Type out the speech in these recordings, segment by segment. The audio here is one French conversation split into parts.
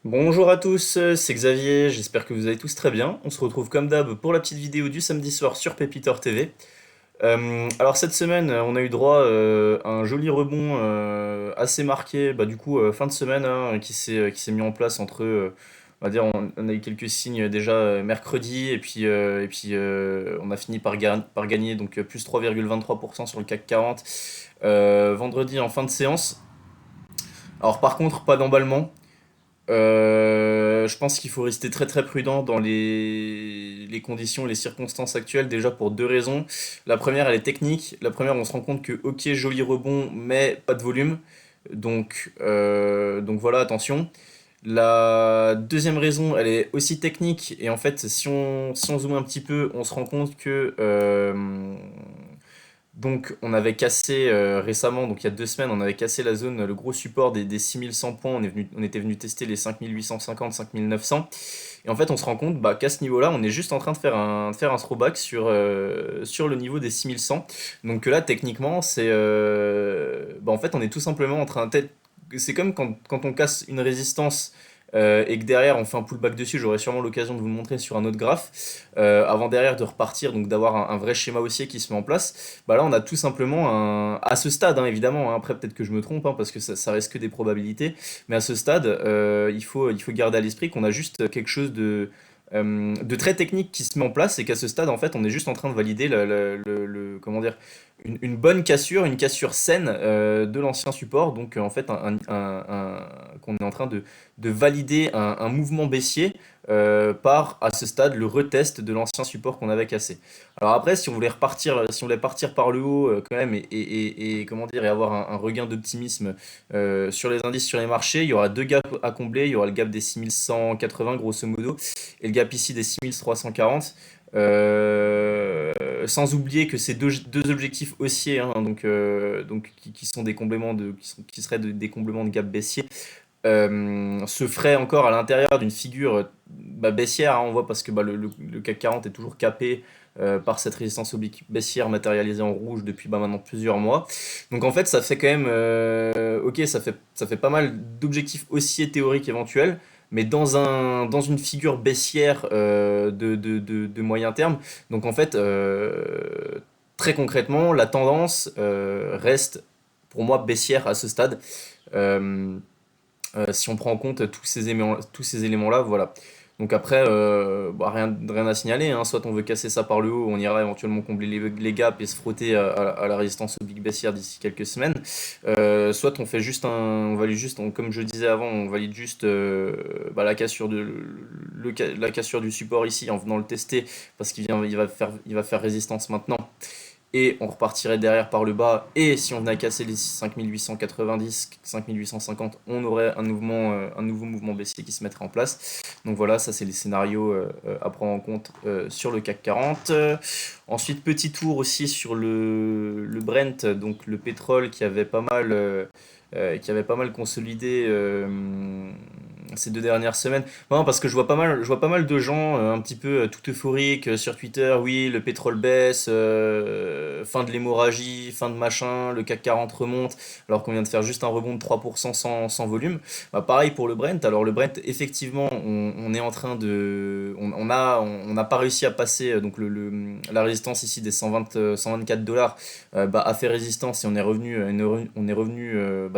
Bonjour à tous, c'est Xavier, j'espère que vous allez tous très bien. On se retrouve comme d'hab pour la petite vidéo du samedi soir sur Pépitor TV. Alors cette semaine, on a eu droit à un joli rebond assez marqué, du coup fin de semaine qui s'est mis en place entre, on va dire, on a eu quelques signes déjà mercredi et puis on a fini par gagner donc plus 3,23% sur le CAC 40 vendredi en fin de séance. Alors par contre, pas d'emballement. Je pense qu'il faut rester très très prudent dans les conditions, les circonstances actuelles, déjà pour deux raisons. La première, elle est technique. La première, on se rend compte que, ok, joli rebond, mais pas de volume. Donc voilà, attention. La deuxième raison, elle est aussi technique. Et en fait, si on zoome un petit peu, on se rend compte que donc on avait cassé récemment, donc il y a 2 semaines, on avait cassé la zone, le gros support des 6100 points, on était venu tester les 5850, 5900. Et en fait on se rend compte qu'à ce niveau-là, on est juste en train de faire un throwback sur le niveau des 6100. Donc là techniquement, en fait on est tout simplement en train de... C'est comme quand on casse une résistance et que derrière on fait un pullback dessus, j'aurai sûrement l'occasion de vous le montrer sur un autre graphe, avant derrière de repartir, donc d'avoir un vrai schéma haussier qui se met en place. Là on a tout simplement à ce stade, hein, évidemment, hein, après peut-être que je me trompe, hein, parce que ça reste que des probabilités, mais à ce stade il faut garder à l'esprit qu'on a juste quelque chose de très technique qui se met en place et qu'à ce stade en fait on est juste en train de valider comment dire, une bonne cassure, une cassure saine de l'ancien support, donc en fait qu'on est en train de valider un mouvement baissier par à ce stade le retest de l'ancien support qu'on avait cassé. Alors après, si on voulait partir par le haut quand même et comment dire, et avoir un regain d'optimisme sur les indices, sur les marchés, il y aura deux gaps à combler. Il y aura le gap des 6180 grosso modo et le gap ici des 6340. Sans oublier que ces deux objectifs haussiers, hein, donc qui sont des compléments qui seraient des compléments de gap baissier, se ferait encore à l'intérieur d'une figure baissière, hein, on voit parce que le CAC 40 est toujours capé par cette résistance oblique baissière matérialisée en rouge depuis maintenant plusieurs mois. Donc en fait, ça fait quand même, ok, ça fait pas mal d'objectifs haussiers théoriques éventuels, mais dans une figure baissière de moyen terme. Donc en fait, très concrètement, la tendance reste pour moi baissière à ce stade. Euh, si on prend en compte tous ces éléments-là, voilà. Donc après, rien à signaler, hein. Soit on veut casser ça par le haut, on ira éventuellement combler les gaps et se frotter à la résistance au big baissière d'ici quelques semaines. Soit on fait juste on valide juste, comme je disais avant, on valide juste la cassure la cassure du support ici en venant le tester parce il va faire résistance maintenant et on repartirait derrière par le bas. Et si on venait à casser les 5890, 5850, on aurait un nouveau mouvement baissier qui se mettrait en place. Donc voilà, ça c'est les scénarios à prendre en compte sur le CAC 40. Ensuite, petit tour aussi sur le Brent, donc le pétrole qui avait pas mal consolidé ces 2 dernières semaines. Non, parce que je vois pas mal de gens un petit peu tout euphoriques sur Twitter. Oui, le pétrole baisse, fin de l'hémorragie, fin de machin, le CAC 40 remonte, alors qu'on vient de faire juste un rebond de 3% sans volume. Pareil pour le Brent. Alors le Brent, effectivement, on est en train de, on n'a pas réussi à passer donc la résistance ici des 120, 124 dollars a fait résistance et on est revenu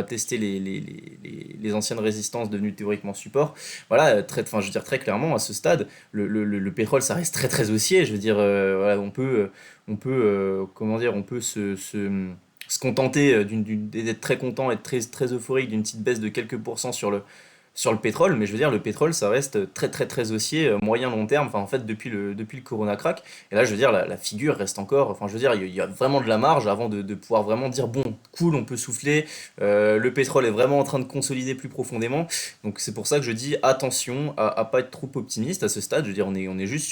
tester les anciennes résistances devenues théoriquement support. Voilà, enfin, je veux dire très clairement à ce stade, le pétrole ça reste très très haussier. Je veux dire, voilà, comment dire, on peut se contenter d'être très content, être très très euphorique d'une petite baisse de quelques pourcents sur le pétrole, mais je veux dire, le pétrole, ça reste très très très haussier, moyen long terme, enfin en fait depuis le Corona crack. Et là, je veux dire, la figure reste encore, enfin je veux dire, il y a vraiment de la marge avant de pouvoir vraiment dire, bon, cool, on peut souffler, le pétrole est vraiment en train de consolider plus profondément. Donc c'est pour ça que je dis attention à pas être trop optimiste à ce stade. Je veux dire, on est juste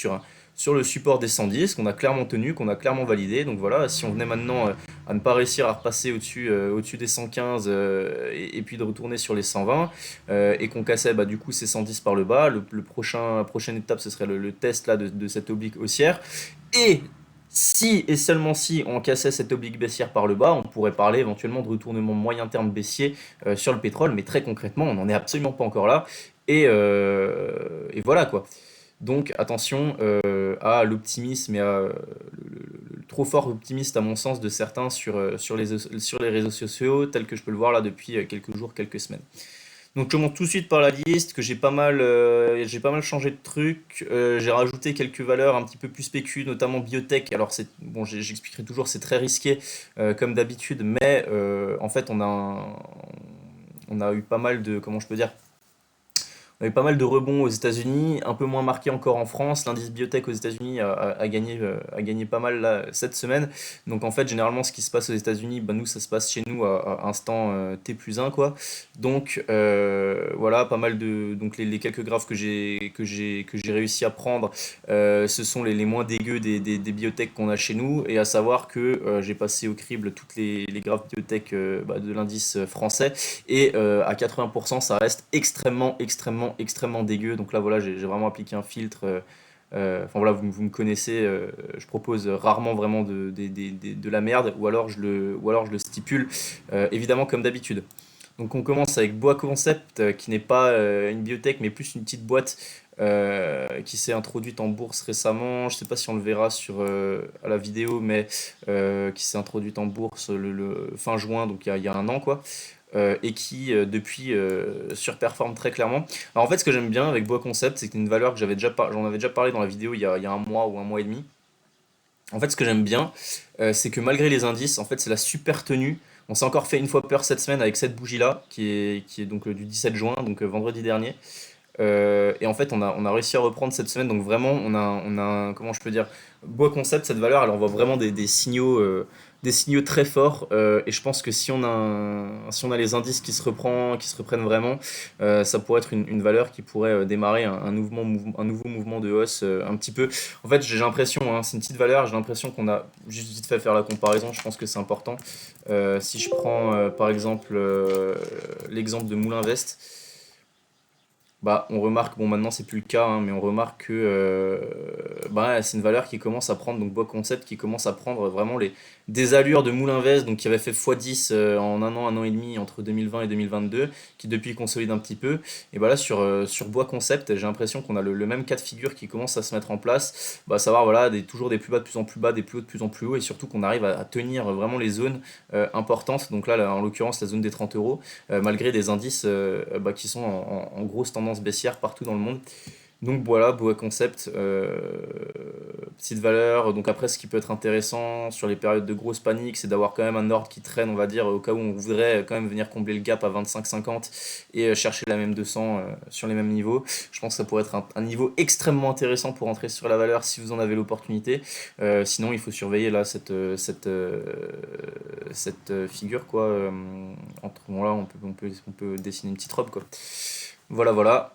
sur le support des 110 qu'on a clairement tenu, qu'on a clairement validé. Donc voilà, si on venait maintenant à ne pas réussir à repasser au-dessus des 115 et puis de retourner sur les 120 et qu'on cassait du coup ces 110 par le bas, la prochaine étape ce serait le test là de cette oblique haussière. Et si et seulement si on cassait cette oblique baissière par le bas, on pourrait parler éventuellement de retournement moyen terme baissier sur le pétrole, mais très concrètement, on n'en est absolument pas encore là. Et voilà quoi. Donc attention à l'optimisme et à le trop fort optimiste à mon sens de certains sur les réseaux sociaux, tel que je peux le voir là depuis quelques jours, quelques semaines. Donc je commence tout de suite par la liste, que j'ai pas mal changé de trucs. J'ai rajouté quelques valeurs un petit peu plus spécu, notamment biotech. Alors bon, j'expliquerai toujours, c'est très risqué comme d'habitude, mais en fait on a eu pas mal de, comment je peux dire, on a eu pas mal de rebonds aux États-Unis, un peu moins marqué encore en France. L'indice biotech aux États-Unis a gagné pas mal là, cette semaine. Donc en fait, généralement, ce qui se passe aux États-Unis, bah, nous, ça se passe chez nous à instant T plus 1, quoi. Donc voilà, pas mal de. Donc les quelques graphes que j'ai réussi à prendre, ce sont les moins dégueux des biotech qu'on a chez nous. Et à savoir que j'ai passé au crible toutes les graphes biotech bah, de l'indice français. Et à 80%, ça reste extrêmement dégueu. Donc là, voilà, j'ai vraiment appliqué un filtre. Enfin voilà, vous me connaissez, je propose rarement vraiment de la merde, ou alors je le stipule, évidemment comme d'habitude. Donc on commence avec Bois Concept, qui n'est pas une biotech, mais plus une petite boîte qui s'est introduite en bourse récemment. Je ne sais pas si on le verra à la vidéo, mais qui s'est introduite en bourse le fin juin, donc il y a un an, quoi. Et qui depuis surperforme très clairement. Alors en fait, ce que j'aime bien avec Bois Concept, c'est une valeur que j'en avais déjà parlé dans la vidéo il y a un mois ou un mois et demi. En fait, ce que j'aime bien, c'est que malgré les indices, en fait, c'est la super tenue. On s'est encore fait une fois peur cette semaine avec cette bougie-là, qui est donc du 17 juin, donc vendredi dernier. Et en fait, on a réussi à reprendre cette semaine. Donc vraiment, comment je peux dire, Bois Concept, cette valeur, elle envoie vraiment des signaux très forts. Et je pense que si on a les indices qui se reprennent vraiment, ça pourrait être une valeur qui pourrait démarrer un nouveau mouvement de hausse un petit peu. En fait, j'ai l'impression, hein, c'est une petite valeur, j'ai l'impression qu'on a juste vite fait faire la comparaison. Je pense que c'est important. Si je prends par exemple l'exemple de Moulin Vest. Bah, on remarque, bon maintenant c'est plus le cas, hein, mais on remarque que bah, c'est une valeur qui commence à prendre, donc Bois Concept qui commence à prendre vraiment des allures de Moulin Vest, donc qui avait fait x10 en un an et demi entre 2020 et 2022, qui depuis consolide un petit peu. Et bah là sur Bois Concept, j'ai l'impression qu'on a le même cas de figure qui commence à se mettre en place, bah, à savoir voilà, toujours des plus bas de plus en plus bas, des plus hauts de plus en plus hauts, et surtout qu'on arrive à tenir vraiment les zones importantes, donc là en l'occurrence la zone des 30 euros, malgré des indices bah, qui sont en grosse tendance baissière partout dans le monde. Donc voilà, Boa Concept, petite valeur. Donc après, ce qui peut être intéressant sur les périodes de grosse panique, c'est d'avoir quand même un ordre qui traîne, on va dire, au cas où on voudrait quand même venir combler le gap à 25,50 et chercher la même 200 sur les mêmes niveaux. Je pense que ça pourrait être un niveau extrêmement intéressant pour entrer sur la valeur si vous en avez l'opportunité. Sinon, il faut surveiller là cette figure, quoi. Bon, là, on peut dessiner une petite robe, quoi. Voilà, voilà.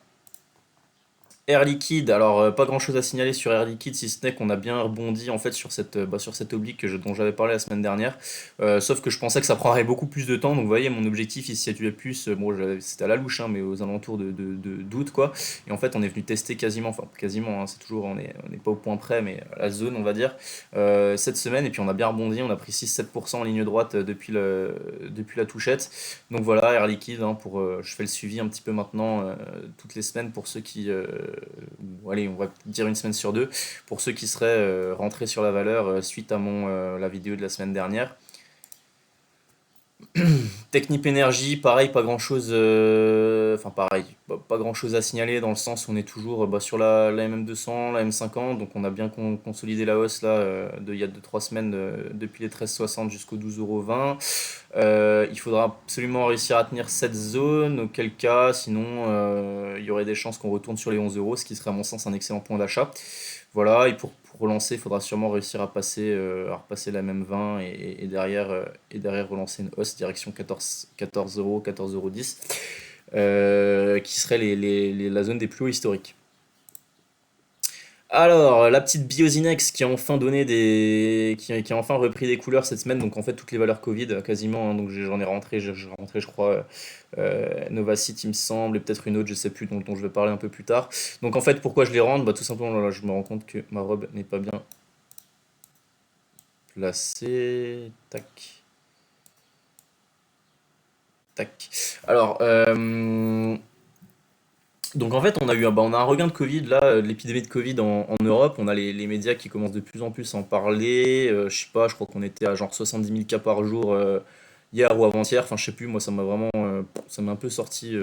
Air Liquide, alors pas grand chose à signaler sur Air Liquide si ce n'est qu'on a bien rebondi en fait sur cette oblique dont j'avais parlé la semaine dernière. Sauf que je pensais que ça prendrait beaucoup plus de temps, donc vous voyez mon objectif il se situait plus, bon c'était à la louche hein, mais aux alentours d'août quoi. Et en fait on est venu tester quasiment, hein, c'est toujours, on n'est pas au point près mais à la zone on va dire, cette semaine et puis on a bien rebondi, on a pris 6-7% en ligne droite depuis la touchette. Donc voilà, Air Liquide, hein, je fais le suivi un petit peu maintenant toutes les semaines pour ceux allez, on va dire une semaine sur deux, pour ceux qui seraient rentrés sur la valeur suite à la vidéo de la semaine dernière. Technip Energy, pareil, pas grand chose, enfin pareil, pas grand chose à signaler dans le sens où on est toujours bah, sur la MM200, la M50, donc on a bien consolidé la hausse là il y a 2-3 semaines depuis les 13,60 jusqu'au 12,20 €. Il faudra absolument réussir à tenir cette zone, auquel cas, sinon il y aurait des chances qu'on retourne sur les 11 euros, ce qui serait à mon sens un excellent point d'achat. Voilà, et pour relancer, il faudra sûrement réussir à repasser la même 20 et derrière relancer une hausse direction 14 euros, 14,10 €, qui serait la zone des plus hauts historiques. Alors, la petite Biosinex qui a enfin qui a enfin repris des couleurs cette semaine, donc en fait toutes les valeurs Covid quasiment, hein, donc j'ai rentré je crois Novacite il me semble, et peut-être une autre, je sais plus, dont je vais parler un peu plus tard. Donc en fait pourquoi je les rentre? Bah tout simplement là, je me rends compte que ma robe n'est pas bien placée. Tac, tac. Alors, Donc en fait, on a un regain de Covid là, de l'épidémie de Covid en Europe. On a les médias qui commencent de plus en plus à en parler. Je sais pas, je crois qu'on était à genre 70 000 cas par jour hier ou avant-hier. Enfin, je sais plus, moi ça m'a vraiment, ça m'a un peu sorti,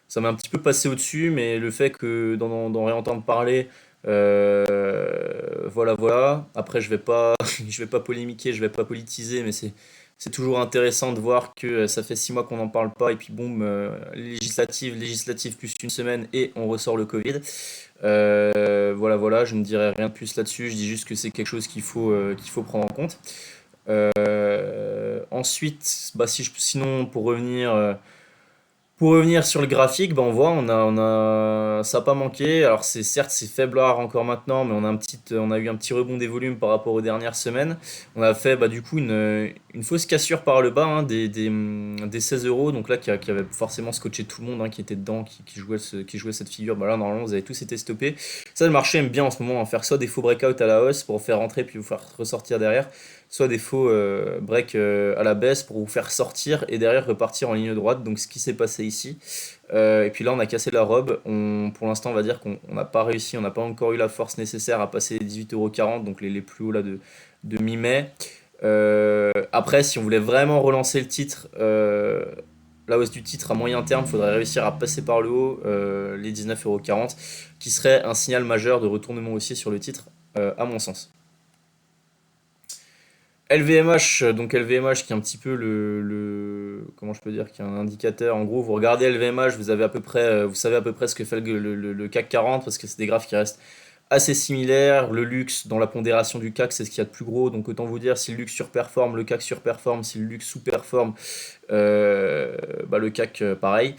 ça m'a un petit peu passé au-dessus. Mais le fait que d'en réentendre parler, voilà, voilà. Après, je vais pas, je vais pas polémiquer, je vais pas politiser, mais c'est toujours intéressant de voir que ça fait 6 mois qu'on n'en parle pas et puis boum, législative plus une semaine et on ressort le Covid. Voilà, voilà, je ne dirai rien de plus là-dessus, je dis juste que c'est quelque chose qu'il faut prendre en compte. Ensuite, bah, sinon pour revenir sur le graphique, ben ça n'a pas manqué. Alors certes c'est faiblard encore maintenant, mais on a eu un petit rebond des volumes par rapport aux dernières semaines. On a fait bah, du coup une fausse cassure par le bas, hein, des 16 euros, donc là qui avait forcément scotché tout le monde, hein, qui était dedans, qui jouait cette figure. Bah là normalement vous avez tous été stoppés. Ça le marché aime bien en ce moment, en faire soit des faux breakouts à la hausse pour vous faire rentrer puis vous faire ressortir derrière, soit des faux breaks à la baisse pour vous faire sortir et derrière repartir en ligne droite. Donc ce qui s'est passé ici. Et puis là, on a cassé la robe. Pour l'instant, on va dire qu'on n'a pas réussi, on n'a pas encore eu la force nécessaire à passer les 18,40 €, donc les plus hauts là de mi-mai. Après, si on voulait vraiment relancer le titre, la hausse du titre à moyen terme, il faudrait réussir à passer par le haut les 19,40 €, qui serait un signal majeur de retournement haussier sur le titre, à mon sens. LVMH, donc LVMH qui est un petit peu comment je peux dire, qui est un indicateur. En gros, vous regardez LVMH, vous savez à peu près ce que fait le CAC 40 parce que c'est des graphes qui restent assez similaires. Le luxe, dans la pondération du CAC, c'est ce qu'il y a de plus gros. Donc autant vous dire, si le luxe surperforme, le CAC surperforme. Si le luxe sous-performe, bah, le CAC pareil.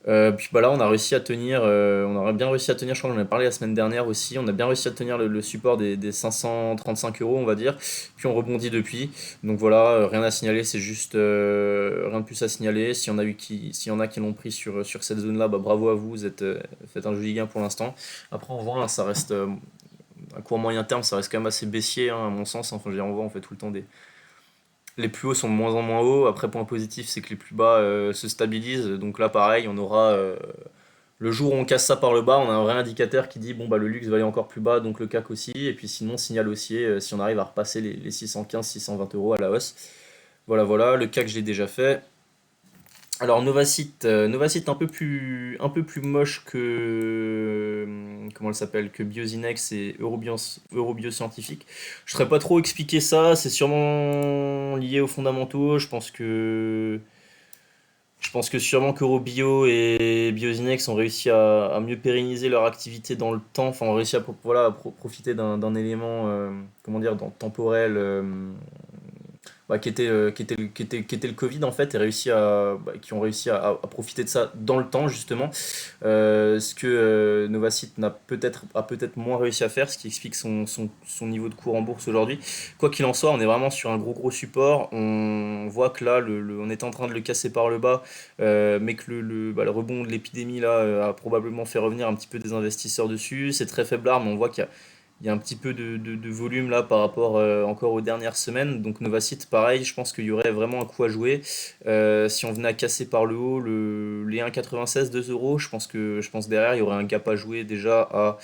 Puis bah là, on a réussi à tenir, on aurait bien réussi à tenir, je crois qu'on en a parlé la semaine dernière aussi, on a bien réussi à tenir le support des 535 € on va dire, puis on rebondit depuis. Donc voilà, rien à signaler, c'est juste rien de plus à signaler. S'il y en a qui l'ont pris sur cette zone-là, bah bravo à vous, faites un joli gain pour l'instant. Après, on voit, hein, ça reste, à court moyen terme, ça reste quand même assez baissier, hein, à mon sens. Enfin, je veux dire, on voit, on fait tout le temps les plus hauts sont de moins en moins hauts. Après, point positif, c'est que les plus bas se stabilisent. Donc là, pareil, on aura le jour où on casse ça par le bas, on a un vrai indicateur qui dit bon bah le luxe va aller encore plus bas, donc le CAC aussi. Et puis sinon, signal haussier si on arrive à repasser les 615, 620 € à la hausse. Voilà, voilà. Le CAC, je l'ai déjà fait. Alors Novacite un peu plus moche que comment elle s'appelle, que Biozinex et Eurobioscientifique. Je ne saurais pas trop expliquer ça. C'est sûrement lié aux fondamentaux. Je pense que sûrement qu'Eurobio et Biozinex ont réussi à mieux pérenniser leur activité dans le temps, enfin ont réussi à voilà, profiter d'un élément comment dire, temporel, bah, qui était le Covid en fait, et qui ont réussi à profiter de ça dans le temps justement. Ce que Novacite a peut-être moins réussi à faire, ce qui explique son niveau de cours en bourse aujourd'hui. Quoi qu'il en soit, on est vraiment sur un gros support. On voit que là, on est en train de le casser par le bas, mais que bah, le rebond de l'épidémie là a probablement fait revenir un petit peu des investisseurs dessus. C'est très faiblard, mais on voit qu'il y a un petit peu de volume là par rapport encore aux dernières semaines. Donc Novacite, pareil, je pense qu'il y aurait vraiment un coup à jouer. Si on venait à casser par le haut les 1,96, 2 €, je pense derrière il y aurait un gap à jouer déjà à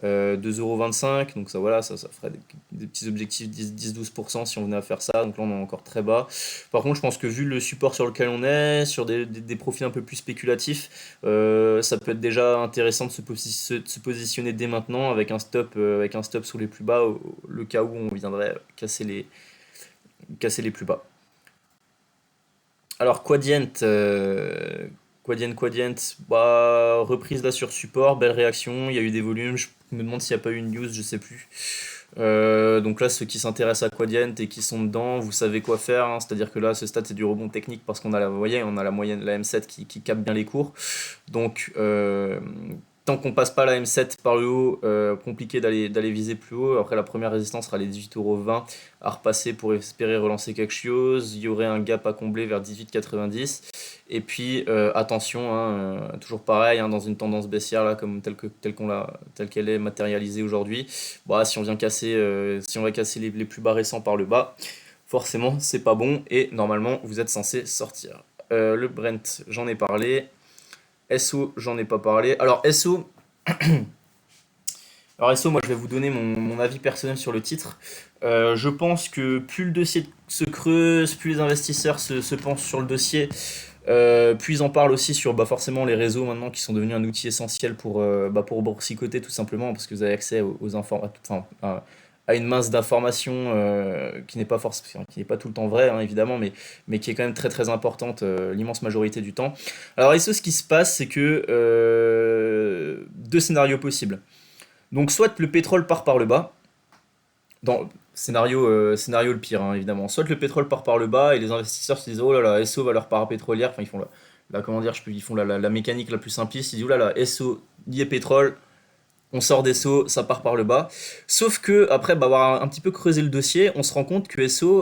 2,25 €. Donc ça voilà, ça ferait des petits objectifs 10-12% si on venait à faire ça. Donc là on est encore très bas. Par contre, je pense que vu le support sur lequel on est, sur des profils un peu plus spéculatifs, ça peut être déjà intéressant de se positionner dès maintenant avec un stop sous les plus bas, le cas où on viendrait casser les plus bas. Alors Quadient, bah, reprise là sur support, belle réaction, il y a eu des volumes, je me demande s'il n'y a pas eu une news, je sais plus. Donc là, ceux qui s'intéressent à Quadient et qui sont dedans, vous savez quoi faire, hein. C'est-à-dire que là, à ce stade, c'est du rebond technique parce qu'on a vous voyez, on a la moyenne, la M7 qui capte bien les cours. Donc, tant qu'on passe pas la M7 par le haut, compliqué d'aller viser plus haut. Après, la première résistance sera les 18,20 € à repasser pour espérer relancer quelque chose. Il y aurait un gap à combler vers 18,90. Et puis, attention, hein, toujours pareil, hein, dans une tendance baissière, là, telle qu'elle est matérialisée aujourd'hui. Bah, si on va casser les plus bas récents par le bas, forcément, c'est pas bon et normalement, vous êtes censé sortir. Le Brent, j'en ai parlé. SO, j'en ai pas parlé. SO, moi je vais vous donner mon avis personnel sur le titre. Je pense que plus le dossier se creuse, plus les investisseurs se penchent sur le dossier, puis ils en parlent aussi sur bah, forcément les réseaux maintenant qui sont devenus un outil essentiel pour boursicoter tout simplement parce que vous avez accès aux informations, enfin, à une masse d'informations qui n'est pas forcément, qui n'est pas tout le temps vraie hein, évidemment, mais qui est quand même très très importante l'immense majorité du temps. Alors SO, ce qui se passe, c'est que deux scénarios possibles. Donc soit le pétrole part par le bas, dans scénario le pire hein, évidemment, soit le pétrole part par le bas et les investisseurs se disent oh là là, SO valeur parapétrolière, enfin ils font comment dire, ils font la mécanique la plus simpliste, ils disent oh là là, SO lié pétrole, on sort d'SO, ça part par le bas. Sauf que après bah, avoir un petit peu creusé le dossier, on se rend compte que SO,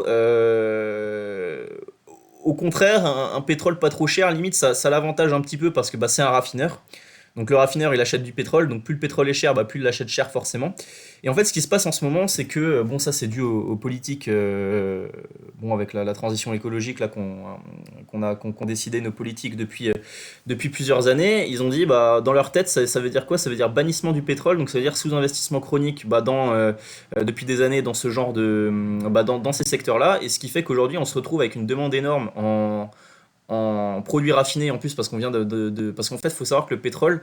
au contraire, un pétrole pas trop cher, limite ça l'avantage un petit peu parce que bah, c'est un raffineur. Donc le raffineur il achète du pétrole, donc plus le pétrole est cher, bah, plus il l'achète cher forcément. Et en fait ce qui se passe en ce moment c'est que, bon ça c'est dû aux politiques, bon avec la transition écologique là qu'on décidé nos politiques depuis plusieurs années, ils ont dit bah dans leur tête ça veut dire quoi? Ça veut dire bannissement du pétrole, donc ça veut dire sous-investissement chronique bah, depuis des années dans ce genre dans ces secteurs-là, et ce qui fait qu'aujourd'hui on se retrouve avec une demande énorme en produits raffinés en plus parce qu'on vient parce qu'en fait il faut savoir que le pétrole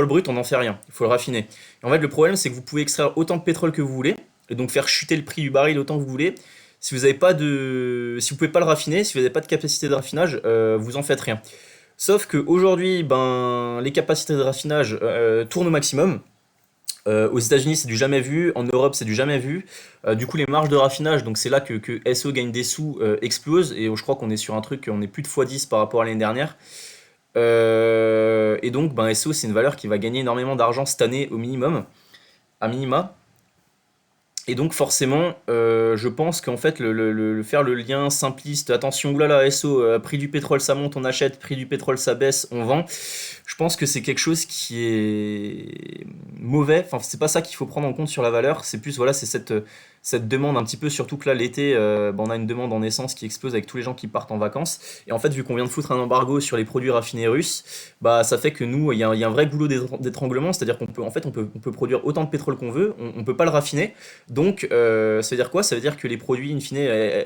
brut on n'en fait rien, il faut le raffiner. Et en fait le problème c'est que vous pouvez extraire autant de pétrole que vous voulez et donc faire chuter le prix du baril autant que vous voulez. Si vous pouvez pas le raffiner, si vous n'avez pas de capacité de raffinage, vous en faites rien. Sauf qu'aujourd'hui, ben, les capacités de raffinage tournent au maximum. Aux États-Unis, c'est du jamais vu. En Europe, c'est du jamais vu. Du coup, les marges de raffinage, donc c'est là que SO gagne des sous, explosent. Et je crois qu'on est sur un truc, on est plus de x10 par rapport à l'année dernière. Et donc, ben, SO, c'est une valeur qui va gagner énormément d'argent cette année au minimum, à minima. Et donc forcément, je pense qu'en fait, faire le lien simpliste, attention, oulala, SO, prix du pétrole ça monte, on achète, prix du pétrole ça baisse, on vend, je pense que c'est quelque chose qui est mauvais. Enfin, c'est pas ça qu'il faut prendre en compte sur la valeur, c'est plus, voilà, c'est cette demande un petit peu, surtout que là, l'été, bah, on a une demande en essence qui explose avec tous les gens qui partent en vacances. Et en fait, vu qu'on vient de foutre un embargo sur les produits raffinés russes, bah, ça fait que nous, il y a un vrai goulot d'étranglement, c'est-à-dire on peut produire autant de pétrole qu'on veut, on peut pas le raffiner. Donc, ça veut dire quoi? Ça veut dire que les produits, in fine,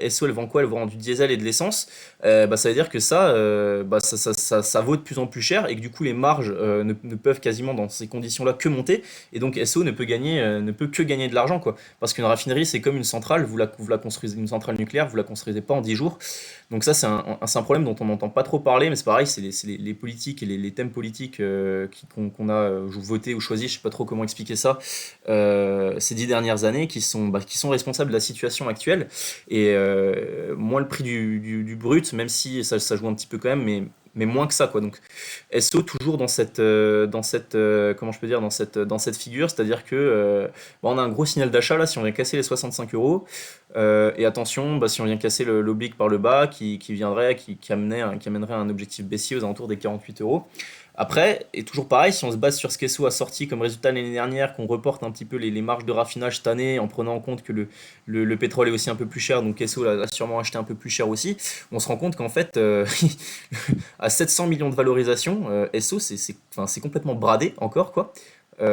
SO, elles vendent quoi? Elles vendent du diesel et de l'essence. Bah, ça veut dire que ça vaut de plus en plus cher et que du coup, les marges ne peuvent quasiment dans ces conditions-là que monter. Et donc, SO ne peut que gagner de l'argent, quoi. Parce qu'une raffinerie, c'est comme une centrale. Vous la construisez, une centrale nucléaire, vous la construisez pas en 10 jours. Donc ça, c'est un problème dont on n'entend pas trop parler, mais c'est pareil, c'est les politiques et les thèmes politiques qu'on a voté ou choisi, je sais pas trop comment expliquer ça, ces 10 dernières années qui sont responsables de la situation actuelle. Et moins le prix du brut, même si ça joue un petit peu quand même, mais moins que ça, quoi. Donc SO toujours comment je peux dire, dans cette figure, c'est-à-dire que bon, on a un gros signal d'achat là si on vient casser les 65 euros. Et attention, bah, si on vient casser l'oblique par le bas, qui amènerait un objectif baissier aux alentours des 48 euros. Après, et toujours pareil, si on se base sur ce qu'ESSO a sorti comme résultat l'année dernière, qu'on reporte un petit peu les marges de raffinage cette année en prenant en compte que le pétrole est aussi un peu plus cher, donc ESSO l'a sûrement acheté un peu plus cher aussi, on se rend compte qu'en fait, à 700 millions de valorisation, ESSO enfin, c'est complètement bradé encore, quoi,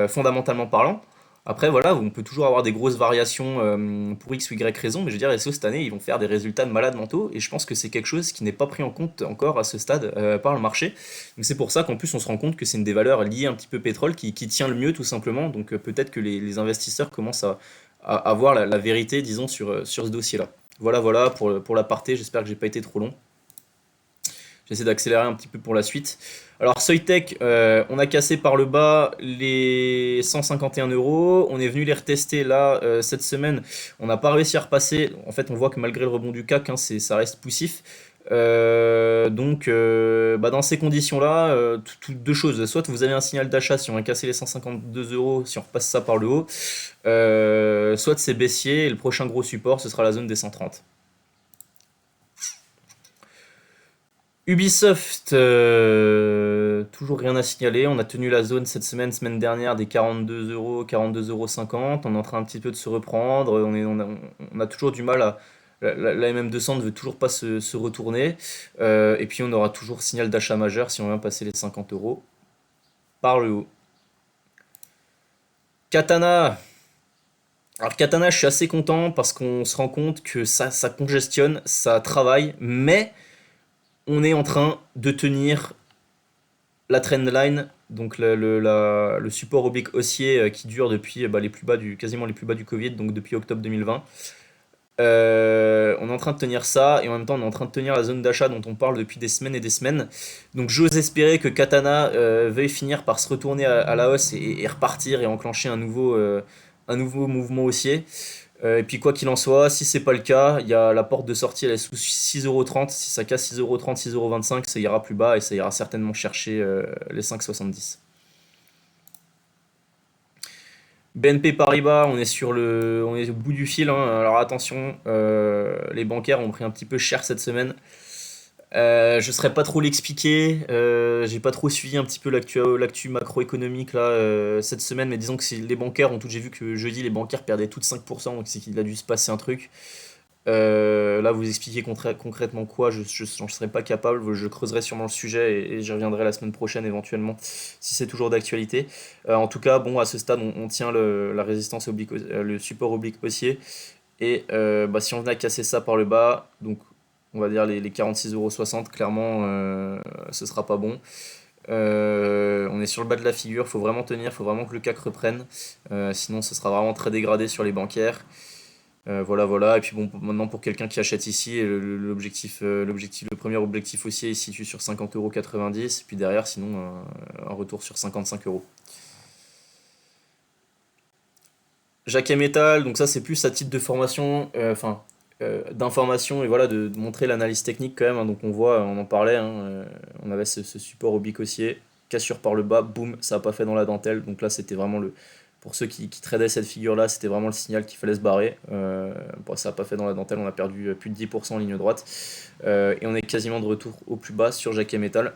fondamentalement parlant. Après, voilà, on peut toujours avoir des grosses variations pour X ou Y raison, mais je veux dire, SO cette année, ils vont faire des résultats de malades mentaux, et je pense que c'est quelque chose qui n'est pas pris en compte encore à ce stade par le marché. Donc c'est pour ça qu'en plus, on se rend compte que c'est une des valeurs liées un petit peu pétrole qui tient le mieux, tout simplement. Donc peut-être que les investisseurs commencent à voir la vérité, disons, sur ce dossier-là. Voilà, voilà pour l'aparté, j'espère que j'ai pas été trop long. J'essaie d'accélérer un petit peu pour la suite. Alors, Soitec, on a cassé par le bas les 151 euros. On est venu les retester là cette semaine. On n'a pas réussi à repasser. En fait, on voit que malgré le rebond du CAC, hein, ça reste poussif. Bah, dans ces conditions-là, deux choses. Soit vous avez un signal d'achat si on a cassé les 152 euros, si on repasse ça par le haut. Soit c'est baissier et le prochain gros support, ce sera la zone des 130. Ubisoft, toujours rien à signaler. On a tenu la zone cette semaine dernière des 42 euros, 42,50 €. On est en train un petit peu de se reprendre. On a toujours du mal à. La MM200 ne veut toujours pas se retourner. Et puis on aura toujours signal d'achat majeur si on vient passer les 50 euros. par le haut. Katana. Alors Katana, je suis assez content parce qu'on se rend compte que ça congestionne, ça travaille, mais on est en train de tenir la trendline, donc le support oblique haussier qui dure depuis les plus bas quasiment les plus bas du Covid, donc depuis octobre 2020. On est en train de tenir ça et en même temps on est en train de tenir la zone d'achat dont on parle depuis des semaines et des semaines. Donc j'ose espérer que Katana veuille finir par se retourner à la hausse et repartir et enclencher un nouveau mouvement haussier. Et puis quoi qu'il en soit, si c'est pas le cas, il y a la porte de sortie, elle est sous 6,30€. Si ça casse 6,30€, 6,25€, ça ira plus bas et ça ira certainement chercher les 5,70. BNP Paribas, on est au bout du fil, hein. Alors attention, les bancaires ont pris un petit peu cher cette semaine. Je ne saurais pas trop l'expliquer. J'ai pas trop suivi un petit peu l'actu macroéconomique là cette semaine, mais disons que les bancaires ont tout. J'ai vu que jeudi les bancaires perdaient toutes 5%, donc c'est qu'il a dû se passer un truc. Là, vous expliquer concrètement quoi, je n'en serais pas capable. Je creuserai sûrement le sujet et j'y reviendrai la semaine prochaine éventuellement si c'est toujours d'actualité. En tout cas, bon, à ce stade, on tient la résistance oblique, le support oblique haussier. Et si on venait à casser ça par le bas, donc on va dire les 46,60€, clairement, ce sera pas bon. On est sur le bas de la figure, faut vraiment tenir, faut vraiment que le CAC reprenne. Sinon, ce sera vraiment très dégradé sur les bancaires. Voilà, voilà. Et puis bon, maintenant pour quelqu'un qui achète ici, le premier objectif haussier il se situe sur 50,90€. Et puis derrière, sinon, un retour sur 55€. Jacquet Metal, donc ça c'est plus à titre de formation, d'information et voilà, de montrer l'analyse technique quand même, hein. Donc on voit, on en parlait, hein, on avait ce support oblique haussier, cassure par le bas, boum, ça n'a pas fait dans la dentelle. Donc là c'était vraiment pour ceux qui tradaient cette figure-là, c'était vraiment le signal qu'il fallait se barrer. Bon, ça n'a pas fait dans la dentelle, on a perdu plus de 10% en ligne droite. Et on est quasiment de retour au plus bas sur Jacquet Metal.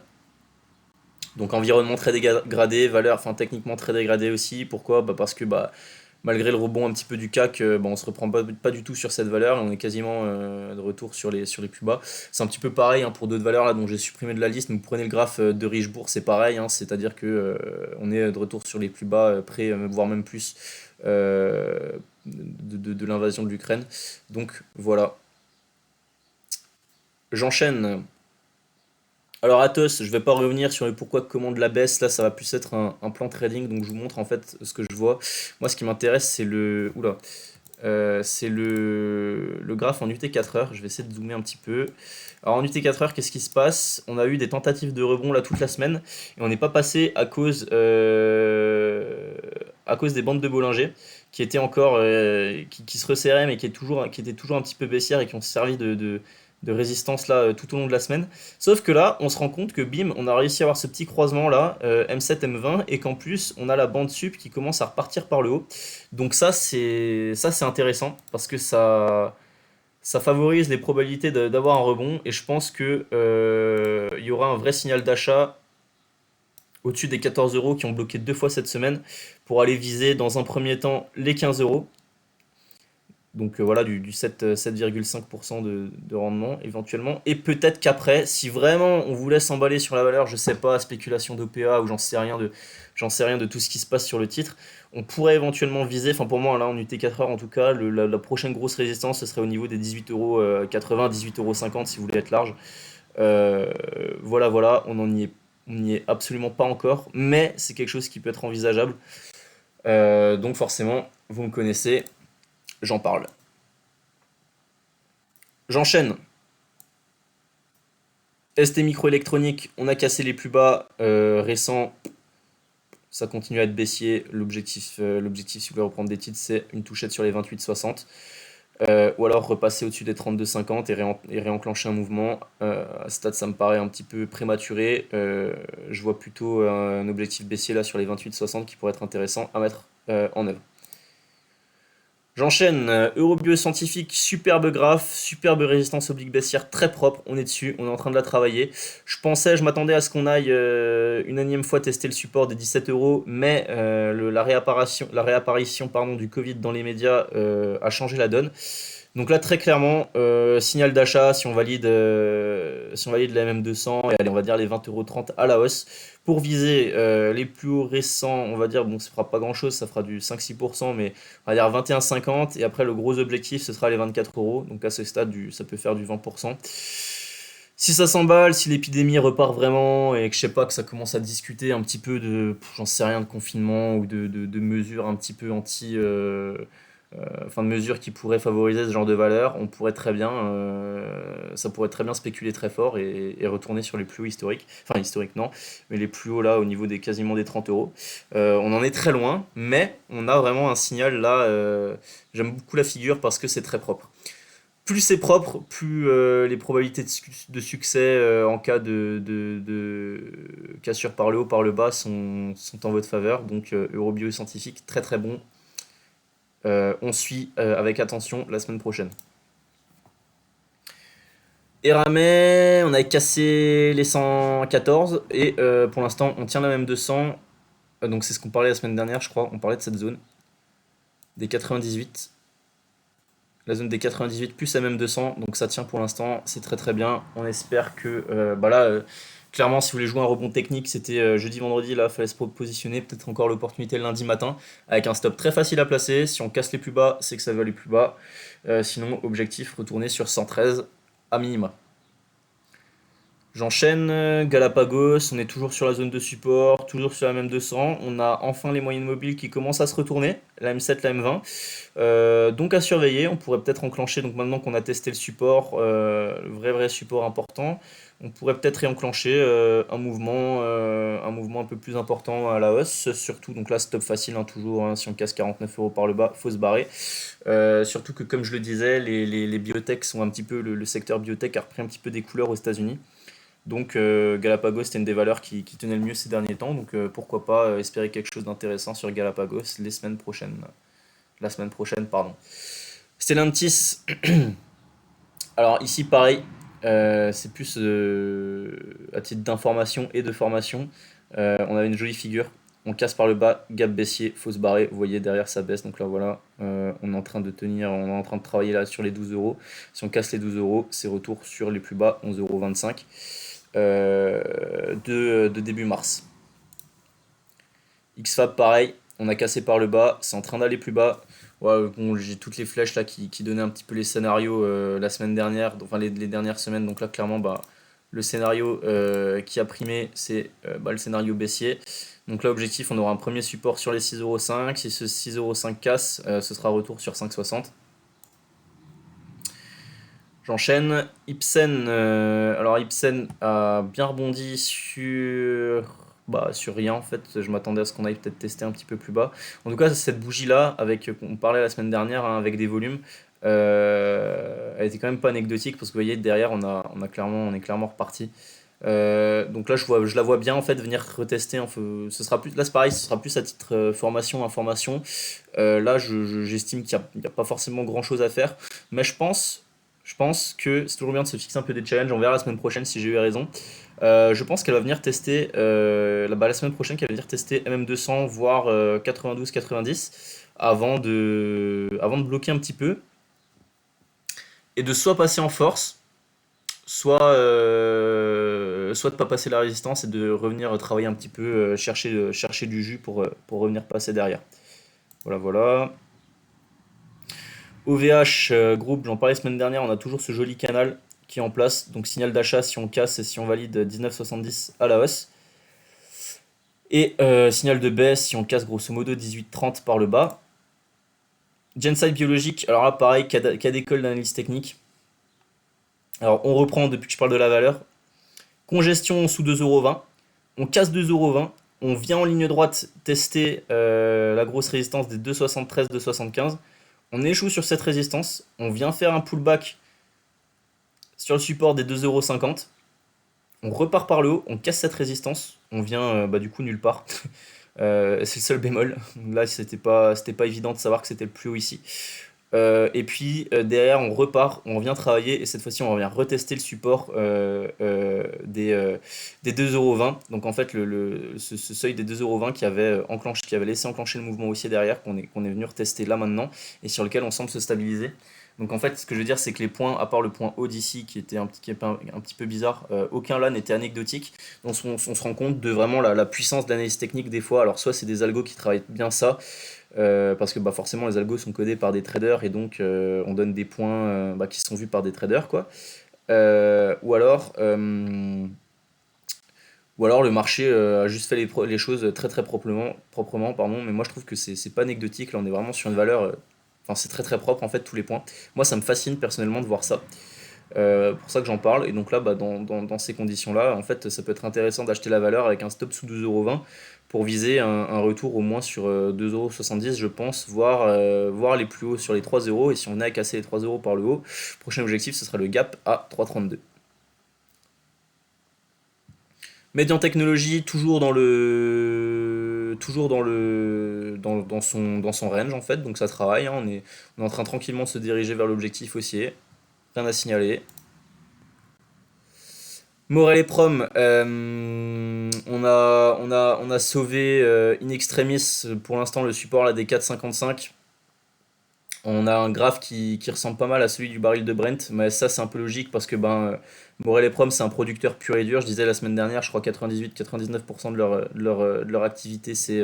Donc environnement très dégradé, valeur, enfin techniquement très dégradé aussi. Pourquoi? Parce que malgré le rebond un petit peu du CAC, on se reprend pas du tout sur cette valeur et on est quasiment de retour sur les plus bas. C'est un petit peu pareil, hein, pour d'autres valeurs là dont j'ai supprimé de la liste. Donc vous prenez le graphe de Richebourg, c'est pareil, hein, c'est-à-dire que on est de retour sur les plus bas, près, voire même plus de l'invasion de l'Ukraine. Donc voilà. J'enchaîne. Alors Athos, je vais pas revenir sur le pourquoi comment de la baisse, là ça va plus être un plan trading, donc je vous montre en fait ce que je vois. Moi ce qui m'intéresse c'est le graphe en UT 4 heures, je vais essayer de zoomer un petit peu. Alors en UT 4 heures, qu'est-ce qui se passe? On a eu des tentatives de rebond là toute la semaine, et on n'est pas passé à cause des bandes de Bollinger, qui étaient encore, qui se resserraient, mais qui étaient toujours un petit peu baissières et qui ont servi de résistance là tout au long de la semaine. Sauf que là, on se rend compte que bim, on a réussi à avoir ce petit croisement là, M7, M20, et qu'en plus, on a la bande sup qui commence à repartir par le haut. Donc ça c'est intéressant parce que ça favorise les probabilités d'avoir un rebond, et je pense que il y aura un vrai signal d'achat au-dessus des 14€ qui ont bloqué deux fois cette semaine pour aller viser dans un premier temps les 15€. Donc voilà, du 7,5% de rendement éventuellement. Et peut-être qu'après, si vraiment on vous laisse emballer sur la valeur, je sais pas, spéculation d'OPA ou j'en sais rien de tout ce qui se passe sur le titre, on pourrait éventuellement viser, enfin pour moi là en UT4 heures en tout cas, la prochaine grosse résistance ce serait au niveau des 18,80€, 18,50€ si vous voulez être large. Voilà, voilà, on n'y est absolument pas encore, mais c'est quelque chose qui peut être envisageable. Donc forcément, vous me connaissez, j'en parle. J'enchaîne. ST microélectronique, on a cassé les plus bas récents. Ça continue à être baissier. L'objectif, si vous voulez reprendre des titres, c'est une touchette sur les 28,60. Ou alors repasser au-dessus des 32,50 et réenclencher un mouvement. À ce stade, ça me paraît un petit peu prématuré. Je vois plutôt un objectif baissier là sur les 28,60 qui pourrait être intéressant à mettre en œuvre. J'enchaîne, Eurobio-Scientifique, superbe graphe, superbe résistance oblique baissière, très propre, on est dessus, on est en train de la travailler. Je m'attendais à ce qu'on aille une énième fois tester le support des 17€, mais la réapparition pardon, du Covid dans les médias a changé la donne. Donc là, très clairement, signal d'achat si on valide la MM200 et allez, on va dire les 20,30 € à la hausse. Pour viser les plus hauts récents, on va dire, bon, ça fera pas grand-chose, ça fera du 5-6%, mais on va dire 21,50. Et après, le gros objectif, ce sera les 24 €. Donc à ce stade, ça peut faire du 20%. Si ça s'emballe, si l'épidémie repart vraiment et que je sais pas, que ça commence à discuter un petit peu de, j'en sais rien, de confinement ou de mesures un petit peu enfin de mesures qui pourraient favoriser ce genre de valeur, ça pourrait très bien spéculer très fort et retourner sur les plus hauts historiques, enfin historiques non, mais les plus hauts là au niveau des quasiment des 30 €. On en est très loin, mais on a vraiment un signal là. J'aime beaucoup la figure parce que c'est très propre. Plus c'est propre, plus les probabilités de succès en cas de cassure par le haut, par le bas sont en votre faveur. Donc Eurobio scientifique, très très bon. On suit avec attention la semaine prochaine. Eramet, on a cassé les 114 et pour l'instant on tient la même 200. Donc c'est ce qu'on parlait la semaine dernière, je crois. On parlait de cette zone des 98. La zone des 98 plus la même 200, donc ça tient pour l'instant, c'est très très bien. On espère que, bah là, clairement, si vous voulez jouer un rebond technique, c'était jeudi, vendredi, là, il fallait se positionner, peut-être encore l'opportunité le lundi matin, avec un stop très facile à placer. Si on casse les plus bas, c'est que ça va aller plus bas. Sinon, objectif, retourner sur 113 à minima. J'enchaîne, Galapagos, on est toujours sur la zone de support, toujours sur la même 200. On a enfin les moyennes mobiles qui commencent à se retourner, la M7, la M20. Donc à surveiller, on pourrait peut-être enclencher, donc maintenant qu'on a testé le support, le vrai support important, on pourrait peut-être réenclencher un mouvement un peu plus important à la hausse, surtout, donc là stop facile hein, toujours, hein, si on casse 49 € par le bas, faut se barrer. Surtout que comme je le disais, les biotech sont un petit peu, le secteur biotech a repris un petit peu des couleurs aux États-Unis. Donc Galapagos c'était une des valeurs qui tenait le mieux ces derniers temps, donc pourquoi pas espérer quelque chose d'intéressant sur Galapagos les semaines prochaines. La semaine prochaine, pardon. Stellantis, alors ici pareil, c'est plus à titre d'information et de formation. On avait une jolie figure, on casse par le bas, gap baissier, faut se barrer, vous voyez derrière ça baisse, donc là voilà, on est en train de tenir, on est en train de travailler là sur les 12 €. Si on casse les 12 €, c'est retour sur les plus bas, 11,25 € de début mars. XFAB pareil, on a cassé par le bas, c'est en train d'aller plus bas. Ouais, bon, j'ai toutes les flèches là qui donnaient un petit peu les scénarios la semaine dernière, enfin les dernières semaines. Donc là, clairement, bah, le scénario qui a primé, c'est bah, le scénario baissier. Donc là, objectif, on aura un premier support sur les 6,5 €. Si ce 6,5 € casse, ce sera retour sur 5,60 €. J'enchaîne. Ipsen, alors Ipsen a bien rebondi sur rien en fait. Je m'attendais à ce qu'on aille peut-être tester un petit peu plus bas. En tout cas, cette bougie-là, on parlait la semaine dernière hein, avec des volumes, elle était quand même pas anecdotique parce que vous voyez derrière, on est clairement reparti. Donc là, je la vois bien en fait venir retester. Ce sera plus, là, c'est pareil, ce sera plus à titre formation, information. Là, j'estime qu'il n'y a pas forcément grand-chose à faire, mais je pense que c'est toujours bien de se fixer un peu des challenges. On verra la semaine prochaine si j'ai eu raison. Je pense qu'elle va venir tester la semaine prochaine, qu'elle va venir tester MM200, voire 92-90 avant de bloquer un petit peu et de soit passer en force, soit de pas passer la résistance et de revenir travailler un petit peu, chercher du jus pour revenir passer derrière. Voilà, voilà. OVH Group, j'en parlais la semaine dernière, on a toujours ce joli canal qui est en place. Donc signal d'achat si on casse et si on valide 19,70 à la hausse. Et signal de baisse si on casse grosso modo 18,30 par le bas. Genside biologique, alors là pareil, cas d'école d'analyse technique. Alors on reprend depuis que je parle de la valeur. Congestion sous 2,20 €. On casse 2,20 €. On vient en ligne droite tester la grosse résistance des 2,73, 2,75. On échoue sur cette résistance. On vient faire un pullback sur le support des 2,50 €. On repart par le haut, on casse cette résistance, on vient bah, du coup nulle part. C'est le seul bémol. Là, c'était pas évident de savoir que c'était le plus haut ici. Et puis derrière, on repart, on revient travailler et cette fois-ci, on revient retester le support des 2,20 €. Donc en fait, ce seuil des 2,20 € qui avait laissé enclencher le mouvement haussier derrière, qu'on est venu retester là maintenant et sur lequel on semble se stabiliser. Donc en fait, ce que je veux dire, c'est que les points, à part le point haut d'ici, qui est un petit peu bizarre, aucun là n'était anecdotique. Donc on se rend compte de vraiment la puissance de l'analyse technique des fois. Alors soit c'est des algos qui travaillent bien ça, parce que bah, forcément les algos sont codés par des traders et donc on donne des points bah, qui sont vus par des traders, quoi. Euh, ou alors, euh, ou alors le marché a juste fait les choses très très proprement, pardon, mais moi je trouve que c'est pas anecdotique, là on est vraiment sur une valeur, enfin c'est très très propre en fait tous les points. Moi ça me fascine personnellement de voir ça, pour ça que j'en parle, et donc là bah, dans ces conditions-là, en fait ça peut être intéressant d'acheter la valeur avec un stop sous 12,20 € pour viser un retour au moins sur 2,70 € je pense, voire les plus hauts sur les 3 €, et si on est à casser les 3 € par le haut, prochain objectif ce sera le gap à 3,32. Médian Technologie, dans son range en fait, donc ça travaille, hein, on est en train tranquillement de se diriger vers l'objectif haussier, rien à signaler. Morel et Prom, on a sauvé in extremis pour l'instant le support là des 4,55. On a un graphe qui ressemble pas mal à celui du baril de Brent, mais ça c'est un peu logique parce que Morel et Prom c'est un producteur pur et dur. Je disais la semaine dernière, je crois 98-99% de leur activité c'est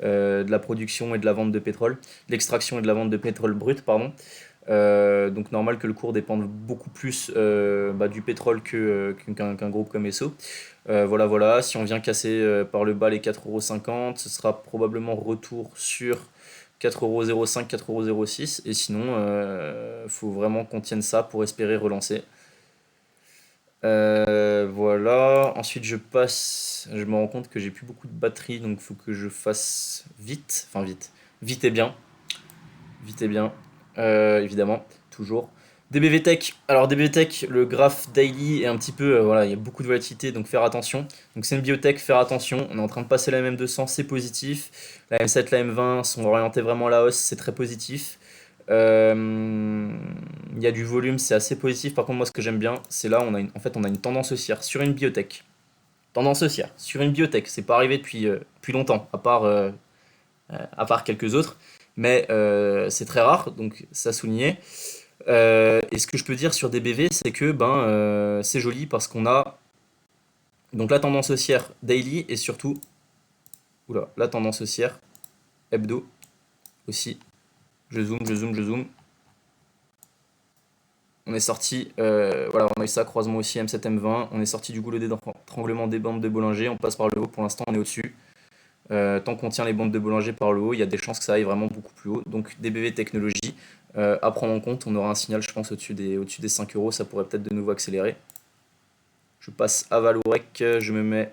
de la production et de la vente de pétrole, de l'extraction et de la vente de pétrole brut, pardon. Donc normal que le cours dépende beaucoup plus bah, du pétrole qu'un groupe comme Esso. Voilà, voilà, si on vient casser par le bas les 4,50 €, ce sera probablement retour sur 4,05 €, 4,06 €. Et sinon, faut vraiment qu'on tienne ça pour espérer relancer. Voilà. Ensuite, je passe. Je me rends compte que j'ai plus beaucoup de batterie, donc il faut que je fasse vite. Enfin, vite. Vite et bien. Vite et bien. Évidemment, toujours. DBV Tech. Alors, DBV Tech, le graphe daily est un petit peu. Voilà, il y a beaucoup de volatilité, donc faire attention. Donc, c'est une biotech, faire attention. On est en train de passer la MM200, c'est positif. La M7, la M20 sont orientées vraiment à la hausse, c'est très positif. Il y a du volume, c'est assez positif. Par contre, moi, ce que j'aime bien, c'est là, en fait, on a une tendance haussière sur une biotech. Tendance haussière sur une biotech. C'est pas arrivé depuis longtemps, à part quelques autres. Mais c'est très rare, donc ça soulignait. Et ce que je peux dire sur DBV, c'est que c'est joli parce qu'on a donc la tendance haussière daily et surtout la tendance haussière hebdo aussi. Je zoome, je zoome, je zoome. On est sorti, voilà, on a eu ça, croisement aussi M7, M20. On est sorti du goulot d'étranglement des bandes de Bollinger. On passe par le haut. Pour l'instant, on est au-dessus. Tant qu'on tient les bandes de Bollinger par le haut, il y a des chances que ça aille vraiment beaucoup plus haut. Donc DBV Technologies, à prendre en compte, on aura un signal, je pense, au-dessus des 5 €. Ça pourrait peut-être de nouveau accélérer. Je passe à Valorec, je me mets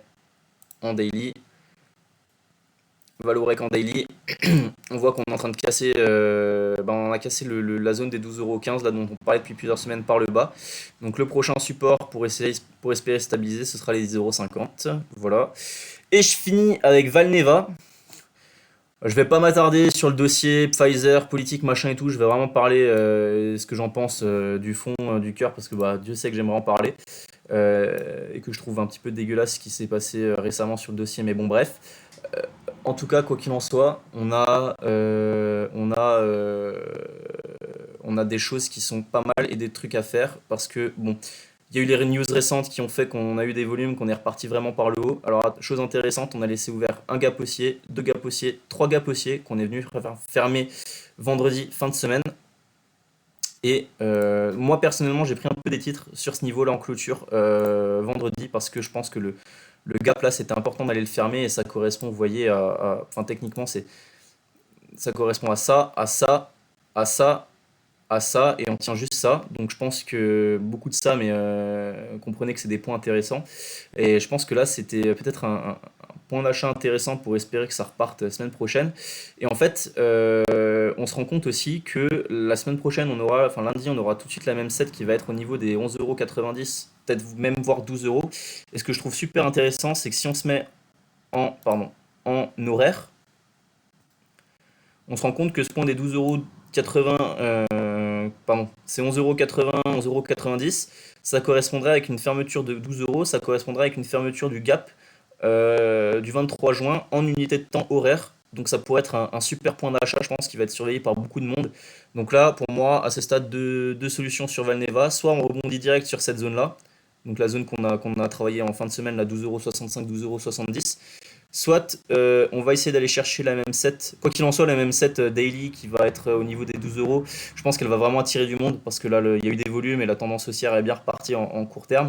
en daily. Valorec en daily, on voit qu'on est en train de casser, on a cassé la zone des 12,15 € là dont on parlait depuis plusieurs semaines par le bas. Donc le prochain support pour espérer stabiliser, ce sera les 10,50 €. Voilà. Et je finis avec Valneva. Je vais pas m'attarder sur le dossier Pfizer, politique, machin et tout. Je vais vraiment parler ce que j'en pense du fond, du cœur, parce que bah, Dieu sait que j'aimerais en parler. Et que je trouve un petit peu dégueulasse ce qui s'est passé récemment sur le dossier. Mais bon, bref. En tout cas, quoi qu'il en soit, on a des choses qui sont pas mal et des trucs à faire parce que bon, il y a eu les news récentes qui ont fait qu'on a eu des volumes, qu'on est reparti vraiment par le haut. Alors, chose intéressante, on a laissé ouvert un gap haussier, deux gaps haussiers, trois gaps haussiers qu'on est venu fermer vendredi fin de semaine. Et moi personnellement, j'ai pris un peu des titres sur ce niveau-là en clôture vendredi parce que je pense que le gap là, c'était important d'aller le fermer et ça correspond, vous voyez, enfin techniquement, ça correspond à ça, à ça, à ça, à ça et on tient juste ça. Donc je pense que beaucoup de ça, mais comprenez que c'est des points intéressants. Et je pense que là, c'était peut-être un point d'achat intéressant pour espérer que ça reparte la semaine prochaine. Et en fait, on se rend compte aussi que la semaine prochaine, enfin lundi, on aura tout de suite la même set qui va être au niveau des 11,90 €, peut-être même voire 12 €. Et ce que je trouve super intéressant, c'est que si on se met en horaire, on se rend compte que ce point des 12,80 pardon, c'est 11,80 €, 11,90 €, ça correspondrait avec une fermeture de 12 €, ça correspondrait avec une fermeture du gap du 23 juin en unité de temps horaire Donc ça pourrait être un super point d'achat, je pense, qui va être surveillé par beaucoup de monde. Donc là, pour moi, à ce stade, deux solutions sur Valneva. Soit on rebondit direct sur cette zone-là, donc la zone qu'on a travaillé en fin de semaine, la 12,65 €, 12,70 €. Soit on va essayer d'aller chercher la même set, quoi qu'il en soit, la même set daily qui va être au niveau des 12 euros. Je pense qu'elle va vraiment attirer du monde parce que là, il y a eu des volumes et la tendance haussière est bien repartie en court terme.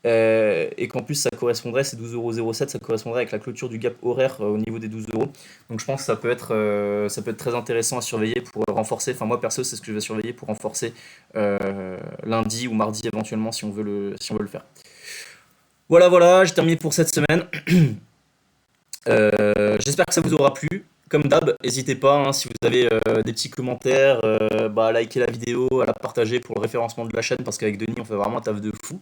Et qu'en plus, ça correspondrait, ces 12,07 €, ça correspondrait avec la clôture du gap horaire au niveau des 12 euros. Donc je pense que ça peut être très intéressant à surveiller pour renforcer. Enfin, moi perso, c'est ce que je vais surveiller pour renforcer lundi ou mardi éventuellement si on veut le faire. Voilà, voilà, j'ai terminé pour cette semaine. J'espère que ça vous aura plu. Comme d'hab, n'hésitez pas, hein, si vous avez des petits commentaires, bah, à liker la vidéo, à la partager pour le référencement de la chaîne, parce qu'avec Denis, on fait vraiment un taf de fou.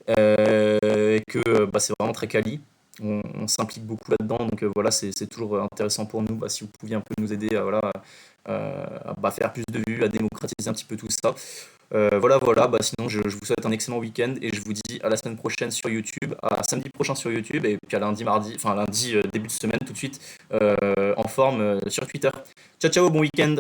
Et que bah, c'est vraiment très quali. On s'implique beaucoup là-dedans, donc voilà, c'est toujours intéressant pour nous. Bah, si vous pouviez un peu nous aider voilà, à bah, faire plus de vues, à démocratiser un petit peu tout ça. Voilà, voilà, bah, sinon je vous souhaite un excellent week-end et je vous dis à la semaine prochaine sur YouTube, à samedi prochain sur YouTube et puis à lundi, mardi, enfin lundi début de semaine tout de suite en forme sur Twitter. Ciao, ciao, bon week-end!